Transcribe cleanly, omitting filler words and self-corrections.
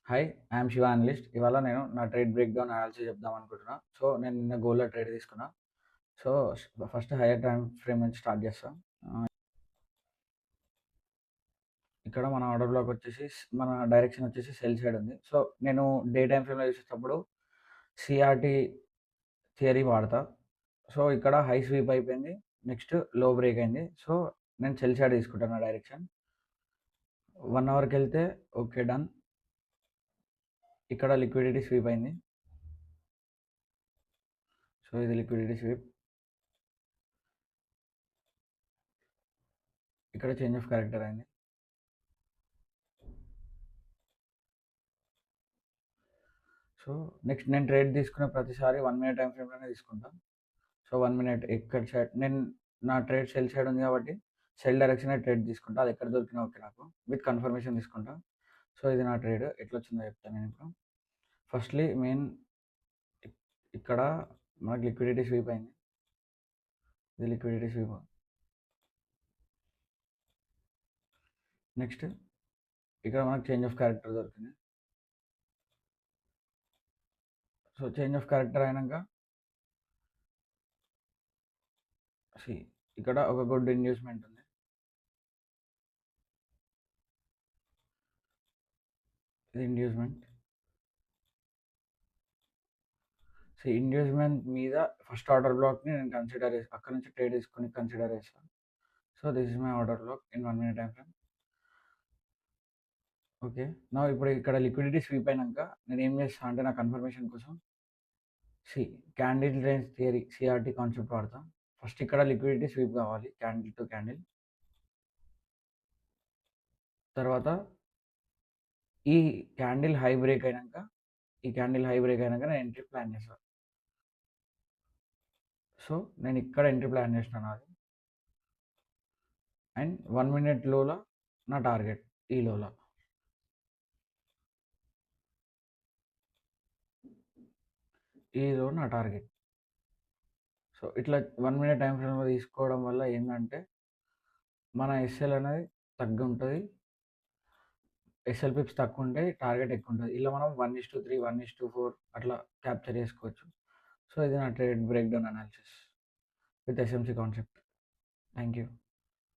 Hi! I'm Shiva analyst. ఇవాళ నేను నా ట్రేడ్ బ్రేక్‌డౌన్ అనాలిసిస్ చెప్దాం అనుకుంటున్నా. సో, నేను నిన్న గోల్డ్‌లో ట్రేడ్ తీసుకున్నా. So, first higher time frame నుంచి స్టార్ట్ చేస్తా. ఇక్కడ మన ఆర్డర్ బ్లాక్ వచ్చేసి మన డైరెక్షన్ వచ్చేసి సెల్ సైడ్ ఉంది. సో, నేను డే టైమ్ ఫ్రేమ్‌లో చూసేటప్పుడు సీఆర్‌టీ థియరీ వాడతా. సో, ఇక్కడ హై స్వీప్ అయిపోయింది. నెక్స్ట్ లో బ్రేక్ అయింది. సో, నేను సెల్ సైడ్ తీసుకుంటాను నా డైరెక్షన్. 1 అవర్‌కెళ్తే ఓకే డన్. ఇక్కడ లిక్విడిటీ స్వీప్ అయింది. సో, ఇది లిక్విడిటీ స్వీప్. ఇక్కడ చేంజ్ ఆఫ్ క్యారెక్టర్ అయింది. సో, నెక్స్ట్ నేను ట్రేడ్ తీసుకునే ప్రతిసారి 1 మినిట్ టైమ్ ఫ్రేమ్‌లోనే తీసుకుంటా. సో, 1 మినిట్ ఎక్కడ సైడ్ నేను నా ట్రేడ్ సెల్ సైడ్ ఉంది కాబట్టి సెల్ డైరెక్షనే ట్రేడ్ తీసుకుంటా. అది ఎక్కడ దొరికినా ఓకే నాకు. విత్ కన్ఫర్మేషన్ తీసుకుంటా. సో, ఇది నా ట్రేడ్ ఎట్లొచ్చిందో చెప్తాను నేనిప్పుడు. ఫస్ట్‌లీ మెయిన్ ఇక్కడ మనకు లిక్విడిటీ స్వీప్ అయింది. ఇది లిక్విడిటీ స్వీప్. నెక్స్ట్ ఇక్కడ మనకు చేంజ్ ఆఫ్ క్యారెక్టర్ దొరికింది. సో, చేంజ్ ఆఫ్ క్యారెక్టర్ అయినంక ఇక్కడ ఒక గుడ్ ఇండ్యూస్‌మెంట్ ఉంది. ఇది ఇండ్యూస్‌మెంట్. ఇండ్యూస్‌మెంట్ మీద ఫస్ట్ ఆర్డర్ బ్లాక్‌ని నేను కన్సిడర్ చేసి అక్కడి నుంచి ట్రేడ్ తీసుకొని కన్సిడర్ చేస్తాను. So, this is my order black in 1 minute time frame. Okay. ఇప్పుడు ఇక్కడ లిక్విడిటీ స్వీప్ అయినంక నేనేం చేస్తా అంటే నా కన్ఫర్మేషన్ కోసం candle range theory CRT concept వాడతా. ఫస్ట్ ఇక్కడ లిక్విడిటీ స్వీప్ కావాలి క్యాండిల్ టు క్యాండిల్. తర్వాత ఈ క్యాండిల్ హై బ్రేక్ అయినంక నేను ఎంట్రీ ప్లాన్ చేస్తా. సో, నేను ఇక్కడ ఎంట్రీ ప్లాన్ చేసినా నాది. అండ్ 1 మినిట్ లోల నా టార్గెట్ ఈ లోల. ఈ లో నా టార్గెట్. సో, ఇట్లా 1 మినిట్ టైమ్ ఫ్రేమ్‌లో తీసుకోవడం వల్ల ఏందంటే మన ఎస్ఎల్ అనేది తగ్గుంటది. ఎస్ఎల్ పిప్స్ తక్కువుంటాయి. టార్గెట్ ఎక్కువుంటది. ఇలా మనం 1:3, 1:4 అట్లా క్యాప్చర్ చేసుకోవచ్చు. సో, ఇది నా trade breakdown analysis with SMC concept. Thank you.